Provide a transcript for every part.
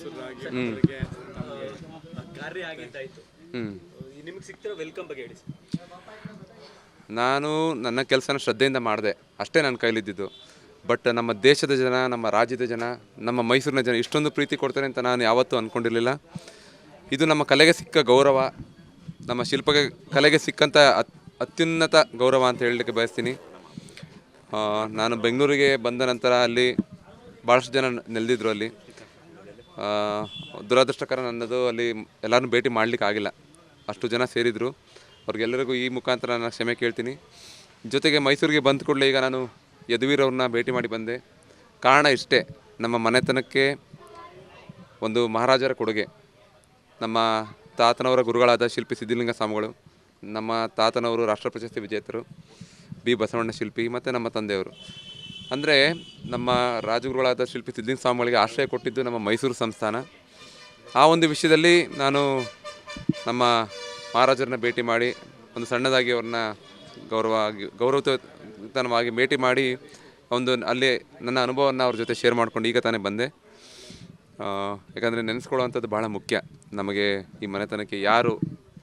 ಮೈಸೂರಿಗೆ ಹ್ಞೂ ಕಾರ್ಯ ಆಗಿದ್ದಾಯ್ತು. ಹ್ಞೂ ನಿಮಗೆ ಸಿಗ್ತಿರೋ ವೆಲ್ಕಮ್ ಬಗ್ಗೆ ಹೇಳಿ. ನಾನು ನನ್ನ ಕೆಲಸನ ಶ್ರದ್ಧೆಯಿಂದ ಮಾಡಿದೆ, ಅಷ್ಟೇ ನನ್ನ ಕೈಲಿದ್ದಿದ್ದು. ಬಟ್ ನಮ್ಮ ದೇಶದ ಜನ, ನಮ್ಮ ರಾಜ್ಯದ ಜನ, ನಮ್ಮ ಮೈಸೂರಿನ ಜನ ಇಷ್ಟೊಂದು ಪ್ರೀತಿ ಕೊಡ್ತಾರೆ ಅಂತ ನಾನು ಯಾವತ್ತೂ ಅಂದ್ಕೊಂಡಿರಲಿಲ್ಲ. ಇದು ನಮ್ಮ ಕಲೆಗೆ ಸಿಕ್ಕ ಗೌರವ, ನಮ್ಮ ಕಲೆಗೆ ಸಿಕ್ಕಂಥ ಅತ್ಯುನ್ನತ ಗೌರವ ಅಂತ ಹೇಳಲಿಕ್ಕೆ ಬಯಸ್ತೀನಿ. ನಾನು ಬೆಂಗಳೂರಿಗೆ ಬಂದ ನಂತರ ಅಲ್ಲಿ ಭಾಳಷ್ಟು ಜನ ನೆಲೆದಿದ್ರು. ಅಲ್ಲಿ ದುರದೃಷ್ಟಕರ ನನ್ನದು ಅಲ್ಲಿ ಎಲ್ಲರನ್ನೂ ಭೇಟಿ ಮಾಡಲಿಕ್ಕೆ ಆಗಿಲ್ಲ. ಅಷ್ಟು ಜನ ಸೇರಿದರು. ಅವ್ರಿಗೆಲ್ಲರಿಗೂ ಈ ಮುಖಾಂತರ ನಾನು ಕ್ಷಮೆ ಕೇಳ್ತೀನಿ. ಜೊತೆಗೆ ಮೈಸೂರಿಗೆ ಬಂದ ಕೂಡಲೇ ಈಗ ನಾನು ಯದುವೀರವ್ರನ್ನ ಭೇಟಿ ಮಾಡಿ ಬಂದೆ. ಕಾರಣ ಇಷ್ಟೇ, ನಮ್ಮ ಮನೆತನಕ್ಕೆ ಒಂದು ಮಹಾರಾಜರ ಕೊಡುಗೆ. ನಮ್ಮ ತಾತನವರ ಗುರುಗಳಾದ ಶಿಲ್ಪಿ ಸಿದ್ಧಲಿಂಗ ಸ್ವಾಮಿಗಳು, ನಮ್ಮ ತಾತನವರು ರಾಷ್ಟ್ರ ಪ್ರಶಸ್ತಿ ವಿಜೇತರು ಬಿ ಬಸವಣ್ಣ ಶಿಲ್ಪಿ, ಮತ್ತು ನಮ್ಮ ತಂದೆಯವರು. ಅಂದರೆ ನಮ್ಮ ರಾಜಗುರುಗಳಾದ ಶಿಲ್ಪಿ ಸಿದ್ಧಲಿಂಗ ಸ್ವಾಮಿಗಳಿಗೆ ಆಶ್ರಯ ಕೊಟ್ಟಿದ್ದು ನಮ್ಮ ಮೈಸೂರು ಸಂಸ್ಥಾನ. ಆ ಒಂದು ವಿಷಯದಲ್ಲಿ ನಾನು ನಮ್ಮ ಮಹಾರಾಜರನ್ನ ಭೇಟಿ ಮಾಡಿ ಒಂದು ಸಣ್ಣದಾಗಿ ಅವ್ರನ್ನ ಗೌರವತನವಾಗಿ ಭೇಟಿ ಮಾಡಿ ಒಂದು ಅಲ್ಲಿ ನನ್ನ ಅನುಭವವನ್ನು ಅವ್ರ ಜೊತೆ ಶೇರ್ ಮಾಡ್ಕೊಂಡು ಈಗ ತಾನೇ ಬಂದೆ. ಯಾಕಂದರೆ ನೆನೆಸ್ಕೊಳ್ಳುವಂಥದ್ದು ಭಾಳ ಮುಖ್ಯ. ನಮಗೆ ಈ ಮನೆತನಕ್ಕೆ ಯಾರು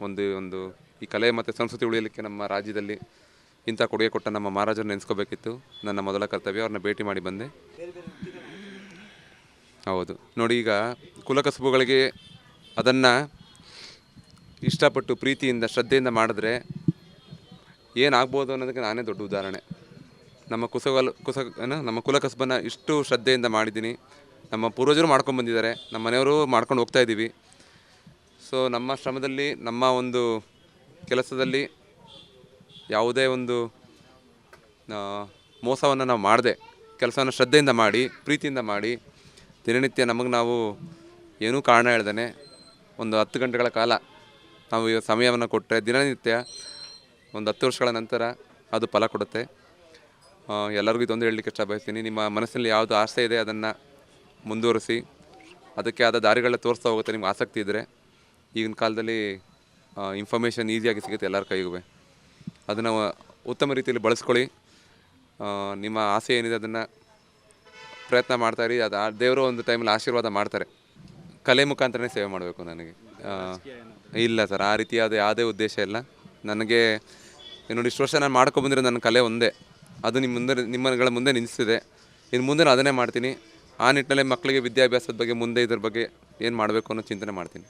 ಒಂದು ಈ ಕಲೆ ಮತ್ತು ಸಂಸ್ಕೃತಿ ಉಳಿಯಲಿಕ್ಕೆ ನಮ್ಮ ರಾಜ್ಯದಲ್ಲಿ ಇಂಥ ಕೊಡುಗೆ ಕೊಟ್ಟ ನಮ್ಮ ಮಹಾರಾಜರನ್ನ ನೆನೆಸ್ಕೋಬೇಕಿತ್ತು. ನನ್ನ ಮೊದಲ ಕರ್ತವ್ಯ. ಅವ್ರನ್ನ ಭೇಟಿ ಮಾಡಿ ಬಂದೆ. ಹೌದು ನೋಡಿ, ಈಗ ಕುಲಕಸುಬುಗಳಿಗೆ ಅದನ್ನು ಇಷ್ಟಪಟ್ಟು ಪ್ರೀತಿಯಿಂದ ಶ್ರದ್ಧೆಯಿಂದ ಮಾಡಿದ್ರೆ ಏನಾಗ್ಬೋದು ಅನ್ನೋದಕ್ಕೆ ನಾನೇ ದೊಡ್ಡ ಉದಾಹರಣೆ. ನಮ್ಮ ಕುಲಕಸುಬನ್ನು ಇಷ್ಟು ಶ್ರದ್ಧೆಯಿಂದ ಮಾಡಿದ್ದೀನಿ. ನಮ್ಮ ಪೂರ್ವಜರು ಮಾಡ್ಕೊಂಡು ಬಂದಿದ್ದಾರೆ, ನಮ್ಮ ಮನೆಯವರು ಮಾಡ್ಕೊಂಡು ಹೋಗ್ತಾಯಿದ್ದೀವಿ. ಸೊ ನಮ್ಮ ಶ್ರಮದಲ್ಲಿ, ನಮ್ಮ ಒಂದು ಕೆಲಸದಲ್ಲಿ ಯಾವುದೇ ಒಂದು ಮೋಸವನ್ನು ನಾವು ಮಾಡದೆ ಕೆಲಸವನ್ನು ಶ್ರದ್ಧೆಯಿಂದ ಮಾಡಿ ಪ್ರೀತಿಯಿಂದ ಮಾಡಿ ದಿನನಿತ್ಯ ನಮಗೆ ನಾವು ಏನೂ ಕಾರಣ ಹೇಳ್ದೇ ಒಂದು 10 ಗಂಟೆಗಳ ಕಾಲ ನಾವು ಸಮಯವನ್ನು ಕೊಟ್ಟರೆ ದಿನನಿತ್ಯ ಒಂದು 10 ವರ್ಷಗಳ ನಂತರ ಅದು ಫಲ ಕೊಡುತ್ತೆ. ಎಲ್ಲರಿಗೂ ಇದೊಂದು ಹೇಳಲಿಕ್ಕೆ ಇಷ್ಟಪಡ್ತೀನಿ, ನಿಮ್ಮ ಮನಸ್ಸಿನಲ್ಲಿ ಯಾವುದು ಆಸೆ ಇದೆ ಅದನ್ನು ಮುಂದುವರಿಸಿ, ಅದಕ್ಕೆ ಆದ ದಾರಿಗಳನ್ನ ತೋರಿಸ್ತಾ ಹೋಗುತ್ತೆ. ನಿಮ್ಗೆ ಆಸಕ್ತಿ ಇದ್ದರೆ ಈಗಿನ ಕಾಲದಲ್ಲಿ ಇನ್ಫಾರ್ಮೇಷನ್ ಈಸಿಯಾಗಿ ಸಿಗುತ್ತೆ ಎಲ್ಲರ ಕೈಗೂ. ಅದನ್ನು ಉತ್ತಮ ರೀತಿಯಲ್ಲಿ ಬಳಸ್ಕೊಳ್ಳಿ. ನಿಮ್ಮ ಆಸೆ ಏನಿದೆ ಅದನ್ನು ಪ್ರಯತ್ನ ಮಾಡ್ತಾಯಿರಿ. ಅದು ದೇವರು ಒಂದು ಟೈಮಲ್ಲಿ ಆಶೀರ್ವಾದ ಮಾಡ್ತಾರೆ. ಕಲೆ ಮುಖಾಂತರನೇ ಸೇವೆ ಮಾಡಬೇಕು ನನಗೆ. ಇಲ್ಲ ಸರ್, ಆ ರೀತಿಯಾದ ಯಾವುದೇ ಉದ್ದೇಶ ಇಲ್ಲ ನನಗೆ. ನೋಡಿ, ಇಷ್ಟು ವರ್ಷ ನಾನು ಮಾಡ್ಕೊಬಂದಿರೋ ನನ್ನ ಕಲೆ ಒಂದೇ, ಅದು ನಿಮ್ಮಗಳ ಮುಂದೆ ನಿಲ್ಲಿಸಿದೆ. ಇನ್ನು ಮುಂದೆ ನಾನು ಅದನ್ನೇ ಮಾಡ್ತೀನಿ. ಆ ನಿಟ್ಟಿನಲ್ಲಿ ಮಕ್ಕಳಿಗೆ ವಿದ್ಯಾಭ್ಯಾಸದ ಬಗ್ಗೆ, ಮುಂದೆ ಇದ್ರ ಬಗ್ಗೆ ಏನು ಮಾಡಬೇಕು ಅನ್ನೋ ಚಿಂತನೆ ಮಾಡ್ತೀನಿ.